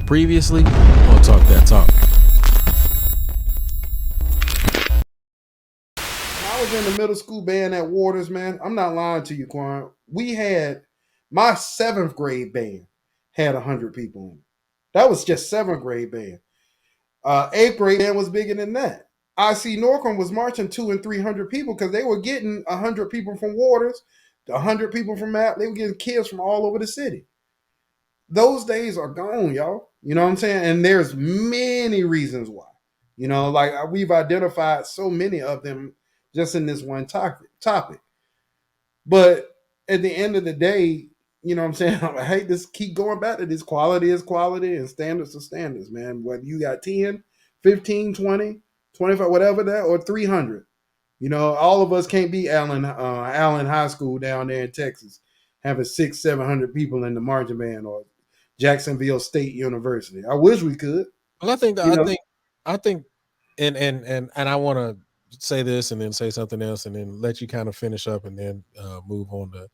previously on Talk That Talk. I was in the middle school band at Waters, man. I'm not lying to you, Quan. We had my seventh grade band had 100 people in it. That was just seventh grade band. Eighth grade band was bigger than that. IC Norcom was marching 200 and 300 people because they were getting 100 people from Waters, 100 people from Map. They were getting kids from all over the city. Those days are gone, y'all. You know what I'm saying? And there's many reasons why. Like we've identified so many of them just in this one topic. But at the end of the day, you know what I'm saying? I hate this keep going back to this quality is quality and standards are standards, man. Whether you got 10, 15, 20, 25, whatever that, or 300. All of us can't be Allen High School down there in Texas having 600-700 people in the marching band or Jacksonville State University. I wish we could. Well, I think, and I want to say this and then say something else and then let you kind of finish up and then move on to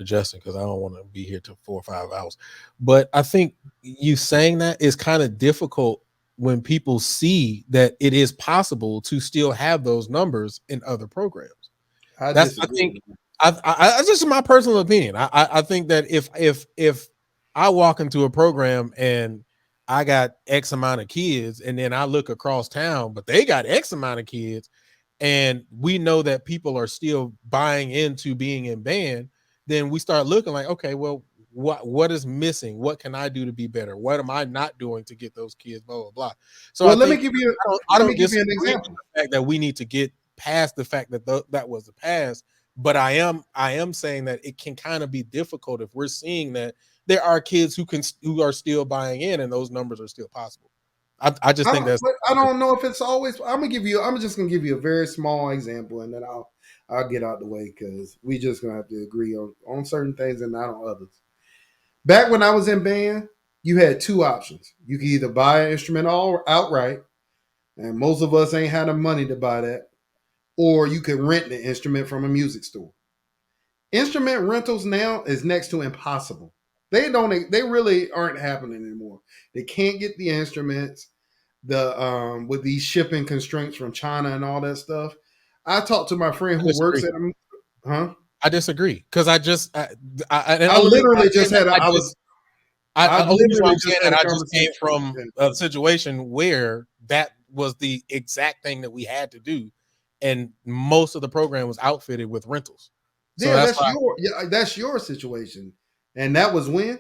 Justin because I don't want to be here till 4 or 5 hours. But I think you saying that is kind of difficult when people see that it is possible to still have those numbers in other programs. I think I just my personal opinion. I think that if I walk into a program and I got X amount of kids, and then I look across town, but they got X amount of kids, and we know that people are still buying into being in band, then we start looking like, okay, well, what is missing? What can I do to be better? What am I not doing to get those kids? Blah blah blah. So well, let me give you an example. The fact that we need to get past the fact that that was the past, but I am saying that it can kind of be difficult if we're seeing that there are kids who are still buying in, and those numbers are still possible. I just think that's. I don't know if it's always. I'm just gonna give you a very small example, and then I'll get out the way because we just gonna have to agree on certain things and not on others. Back when I was in band, you had two options. You could either buy an instrument all outright, and most of us ain't had the money to buy that, or you could rent the instrument from a music store. Instrument rentals now is next to impossible. They really aren't happening anymore. They can't get the instruments with these shipping constraints from China and all that stuff. I talked to my friend who works at a I disagree because I just I literally just had I just came from a situation where that was the exact thing that we had to do, and most of the program was outfitted with rentals. So that's your situation, and that was when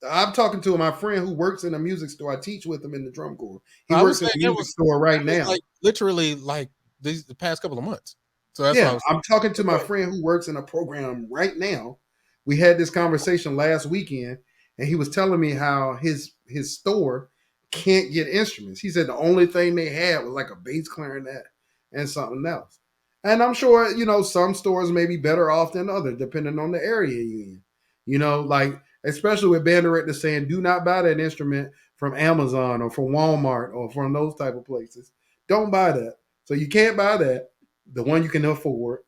I'm talking to my friend who works in a music store. I teach with him in the drum corps. He works in a music store right now. Literally, like the past couple of months. So that's I'm talking to my friend who works in a program right now. We had this conversation last weekend, and he was telling me how his store can't get instruments. He said the only thing they had was like a bass clarinet and something else. And I'm sure, some stores may be better off than others, depending on the area you're in. Like, especially with band directors saying, do not buy that instrument from Amazon or from Walmart or from those type of places. Don't buy that. So you can't buy that, the one you can afford.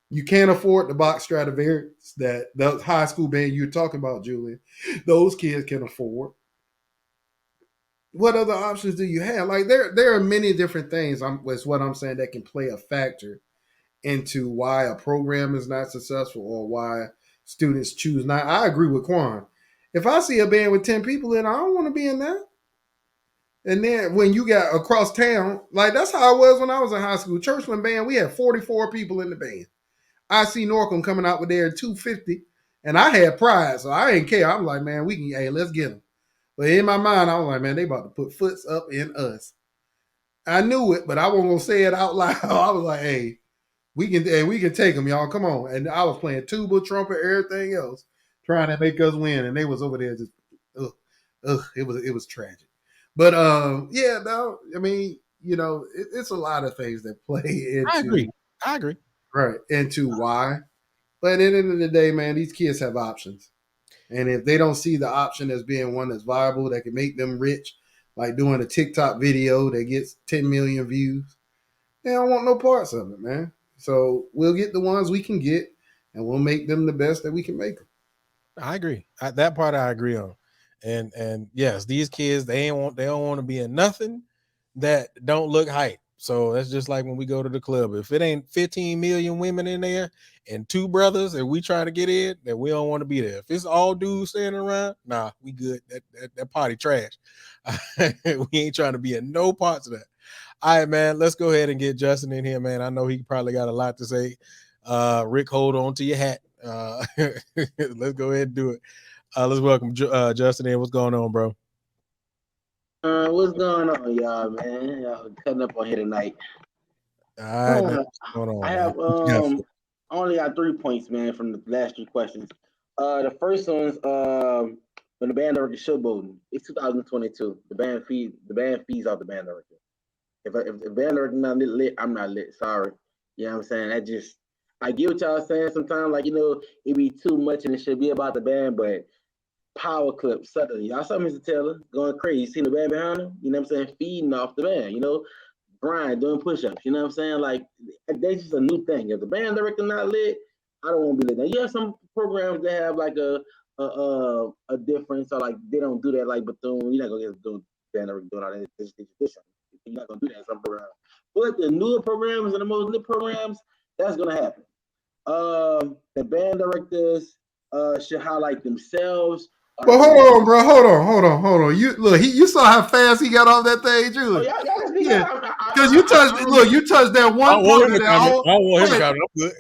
You can't afford the box Stradivarius that the high school band you're talking about, Julian. Those kids can afford. What other options do you have? Like there are many different things. That's what I'm saying that can play a factor into why a program is not successful or why students choose not. I agree with Quan. If I see a band with 10 people in, I don't want to be in that. And then when you got across town, like that's how it was when I was in high school. Churchland band, we had 44 people in the band. IC Norcom coming out with their 250, and I had pride, so I didn't care. I'm like, man, let's get them. But in my mind, I was like, man, they about to put foots up in us. I knew it, but I wasn't gonna say it out loud. I was like, hey, we can take them, y'all. Come on. And I was playing tuba, trumpet, everything else, trying to make us win. And they was over there just, it was tragic. But yeah, no, I mean, it's a lot of things that play into. I agree. Right, into why. But at the end of the day, man, these kids have options. And if they don't see the option as being one that's viable, that can make them rich, like doing a TikTok video that gets 10 million views, they don't want no parts of it, man. So we'll get the ones we can get, and we'll make them the best that we can make them. I agree. That part I agree on. And yes, these kids they don't want to be in nothing that don't look hype. So that's just like when we go to the club. If it ain't 15 million women in there and two brothers and we try to get in, then we don't want to be there. If it's all dudes standing around, nah, we good. That party trash. We ain't trying to be in no parts of that. All right, man. Let's go ahead and get Justin in here, man. I know he probably got a lot to say. Rick, hold on to your hat. Let's go ahead and do it. Let's welcome Justin in. What's going on, bro? What's going on, y'all, man? Y'all cutting up on here tonight. All right, man. Uh, What's going on, I man? have only got 3 points, man, from the last 3 questions. The first one's when the band director showboating. It's 2022. The band feeds off the band director. If the band director not lit, I'm not lit. Sorry. You know what I'm saying? I get what y'all saying sometimes, like, it be too much and it should be about the band, but power clip suddenly. Y'all saw Mr. Taylor going crazy. You see the band behind him? You know what I'm saying? Feeding off the band, Brian doing push-ups. You know what I'm saying? Like, that's just a new thing. If the band director not lit, I don't want to be lit. Now, you have some programs that have like a difference, or like they don't do that, like Bethune. You're not gonna get Bethune band director doing all that. You're not gonna do that in some programs. But the newer programs and the most lit programs, that's gonna happen. The band directors should highlight themselves. But hold on, bro. Hold on. You look. You saw how fast he got off that thing, Oh, Julie. y'all can speak Yeah, up. because you touched. Look, you touched that I one don't want part him of to that comment. whole. I don't want him to Wait, comment. I'm good.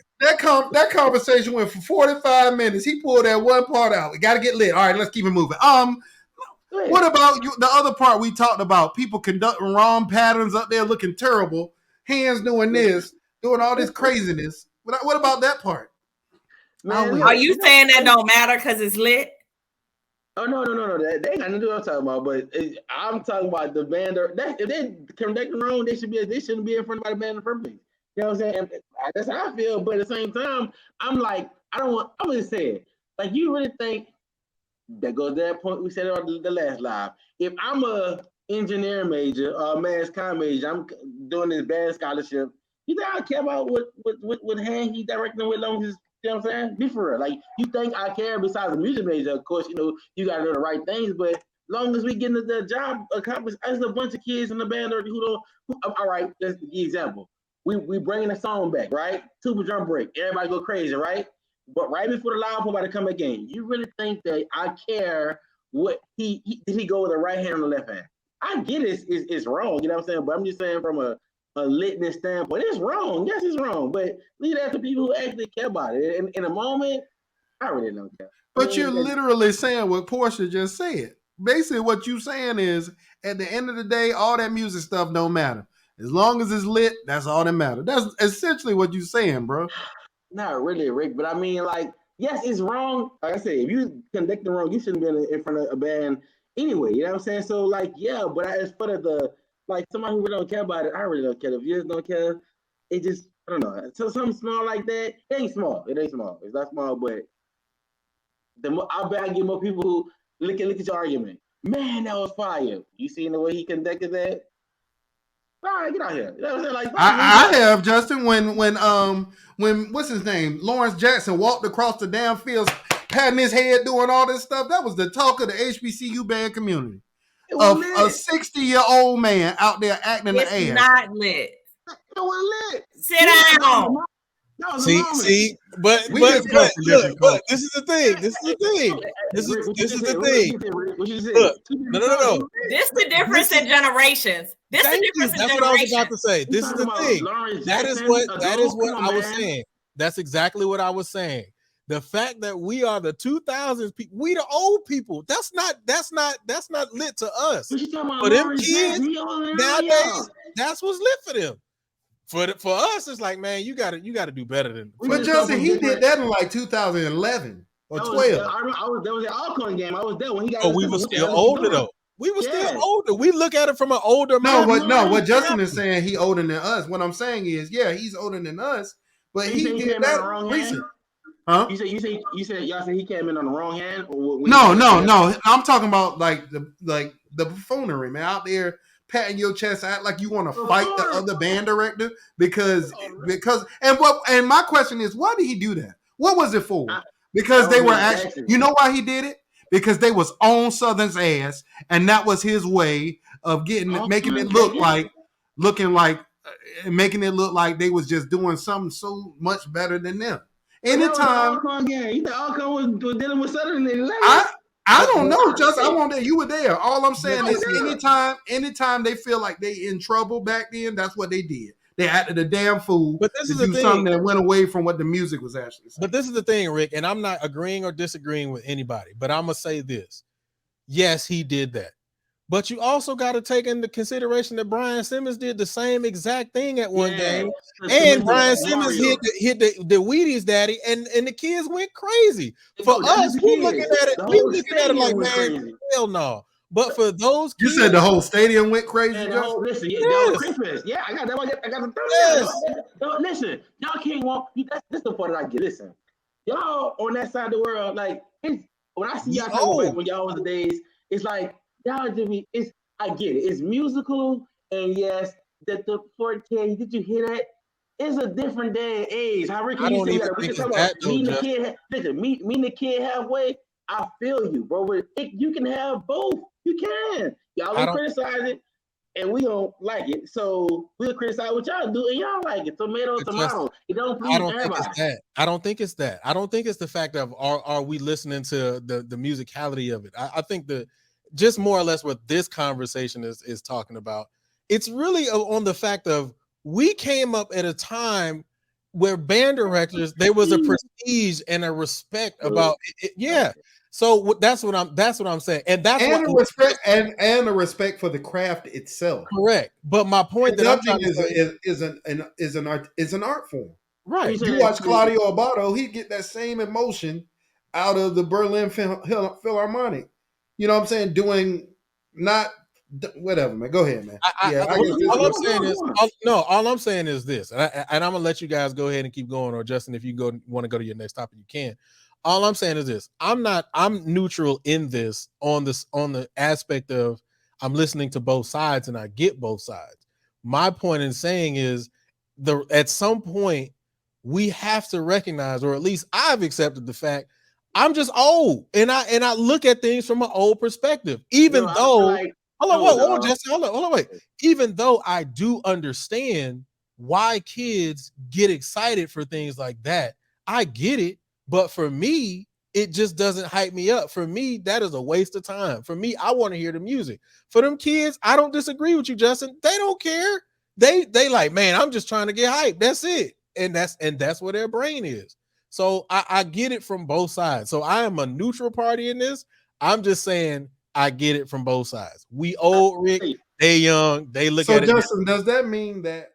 that conversation went for 45 minutes. He pulled that one part out. We got to get lit. All right, let's keep it moving. What about you? The other part we talked about, people conducting wrong patterns up there, looking terrible, hands doing this, doing all this craziness. What about that part? Man, Are you saying that don't matter because it's lit? Oh no! They ain't got nothing to do what I'm talking about. But I'm talking about the band. If they conducting wrong, they shouldn't be in front of the band in the first place. You know what I'm saying? And that's how I feel. But at the same time, I'm like, I'm just saying, like, you really think that goes to that point we said on the last live. If I'm a engineer major or a mass comm major, I'm doing this band scholarship. You think I care about what hand he directing with, long as, you know what I'm saying? Be for real. Like, you think I care besides the music major? Of course, you got to do the right things, but long as we get the job accomplished, as a bunch of kids in the band who don't. All right, that's the example. We bringing the song back, right? Tuba drum break. Everybody go crazy, right? But right before the loud part about to come again, you really think that I care what did he go with the right hand or the left hand? I get it's wrong, you know what I'm saying? But I'm just saying from a litness standpoint, it's wrong. Yes, it's wrong. But leave that to people who actually care about it. In a moment, I really don't care. But you're literally saying what Portia just said. Basically, what you're saying is, at the end of the day, all that music stuff don't matter. As long as it's lit, that's all that matters. That's essentially what you're saying, bro. Not really, Rick, but I mean, like, yes, it's wrong. Like I said, if you conduct the wrong, you shouldn't be in front of a band anyway. You know what I'm saying? So, like, yeah, but as for like, somebody who really don't care about it, I really don't care. If you just don't care, it just, I don't know. So something small like that, it ain't small. It ain't small. It's not small, but I bet I get more people who look at your argument. Man, that was fire. You seen the way he conducted that? All right, get out here. You know what I'm saying? Like, I have, Justin, when what's his name? Lawrence Jackson walked across the damn field, patting his head, doing all this stuff. That was the talk of the HBCU band community. Of a 60-year-old man out there acting the ass. It's not lit. It was lit. Sit down. See, but We look, just come from different look, cultures. this is the thing. This is the thing. This is the thing. What you said? Look, no. This the difference in generations. This the difference in That's generations. what I was about to say. This is the thing. That is what I was saying. That's exactly what I was saying. The fact that we are the 2000s people, we the old people. That's not lit to us. For them kids nowadays, that's what's lit for them. For us, it's like, man, you gotta do better than. But Justin, he did that in like 2011 or 12. There was an Alcorn game. I was there when he got. Oh, we were still older though. We were still older. We look at it from an older man. What Justin is saying, he older than us. What I'm saying is, yeah, he's older than us, but he did that recent. Huh? You said y'all said he came in on the wrong hand? No. I'm talking about like the buffoonery, man, out there patting your chest, act like you want to fight the other band director because and my question is, why did he do that? What was it for? Because they were actually, you know why he did it? because they was on Southern's ass, and that was his way of making it look like they was just doing something so much better than them. Anytime you think Alcon was dealing with Southern in the I don't know, just I want that you were there. All I'm saying is anytime they feel like they in trouble back then, that's what they did. They acted a damn fool but this to is do the thing. something that went away from what the music was actually saying. But this is the thing, Rick, and I'm not agreeing or disagreeing with anybody, but I'm gonna say this. Yes, he did that. But you also got to take into consideration that Brian Simmons did the same exact thing at one game. And Brian Simmons hit the Wheaties daddy, and the kids went crazy. For us, we're looking at it like, man, hell no. But for those kids, you said the whole stadium went crazy. The whole, listen, yes. Christmas. Yeah, I got the yes. Listen, y'all can't walk. This the part that I get. Listen, y'all on that side of the world, like when I see y'all talking about when y'all was the days, it's like y'all Jimmy. I get it. It's musical, and yes, that the 4K. Did you hear that? It's a different day and age. How Rick, you say that? We can talk about meeting the kid. Listen, meeting the kid halfway. I feel you, bro. But you can have both. You can. Y'all will criticize it, and we don't like it. So we'll criticize what y'all do, and y'all like it. Tomato. It don't please everybody. I don't think it's that. I don't think it's the fact of are we listening to the musicality of it. I think just more or less what this conversation is talking about. It's really on the fact of we came up at a time where band directors, there was a prestige and a respect about it. Yeah. So that's what I'm saying, and that's a respect and a respect for the craft itself. Correct, but my point that I'm trying to say is an art form, right? You watch Claudio Abbado, he get that same emotion out of the Berlin Philharmonic. You know what I'm saying? Doing not whatever, man. Go ahead, man. All I'm saying is this, and I'm gonna let you guys go ahead and keep going, or Justin, if you want to go to your next topic, you can. All I'm saying is this: I'm neutral in this on the aspect of I'm listening to both sides and I get both sides. My point in saying is at some point we have to recognize, or at least I've accepted the fact I'm just old and I look at things from an old perspective, even though hold on, wait. Even though I do understand why kids get excited for things like that, I get it. But for me, it just doesn't hype me up. For me, that is a waste of time. For me, I want to hear the music. For them kids, I don't disagree with you, Justin. They don't care. They like, man, I'm just trying to get hyped. That's it. And that's where their brain is. So I get it from both sides. So I am a neutral party in this. I'm just saying I get it from both sides. We old, Rick. They young. They look at it. So, Justin, does that mean that